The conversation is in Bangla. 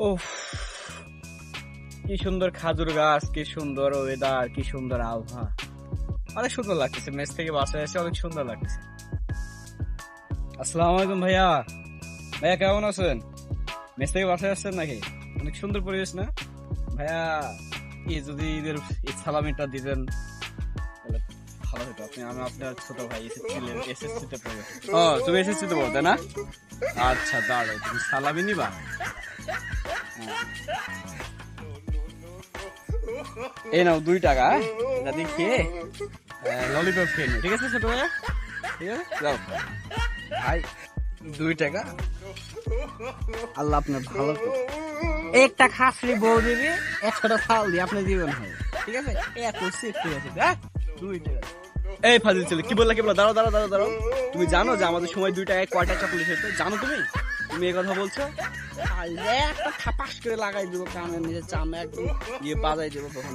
ওহ, কি সুন্দর খাজুর গাছ, কি সুন্দর ওয়েদার, কি সুন্দর আবহাওয়া। অনেক সুন্দর লাগতেছে, মেস থেকে বাসায় এসে অনেক সুন্দর লাগতেছে। আসসালামু আলাইকুম ভাইয়া। ভাইয়া কেমন আছেন? মেস থেকে বাসায় আসছেন নাকি? অনেক সুন্দর পরিবেশ না ভাইয়া? এই যদি ঈদের ঈদ সালামিটা দিতেন তাহলে ভালো হতো। আমি আপনার ছোট ভাই এসএসসি তে পড়ে। ও, তুমি এসএসসি তে পড়তে না? আচ্ছা, দাঁড়াও, তুমি সালামি নিবা? এই নাও 2 টাকা, এটা দিয়ে খেয়ে ললিপপ খেয়ে নিও, ঠিক আছে ছোট ভাইয়া? ঠিক আছে, যাও ভাই। 2 টাকা, আল্লাহ আপনার ভালো করুন। একটা খাসরি বউ দিবি, 100টা চাল দিয়ে আপনার জীবন হবে, ঠিক আছে? এত সেফ, ঠিক আছে? 2 টাকা। এই ফাজিল ছেলে, কি বললা? দাঁড়াও দাঁড়াও দাঁড়াও দাঁড়াও। তুমি জানো যে আমাদের সময় 2 টাকায় কয় টাকা পুলিশ হতো? জানো তুমি? তুমি এই কথা বলছো? একটা থাপাস করে লাগাই দিব কানের নিচে, চামড়া একদম বাজাই দেবো তখন।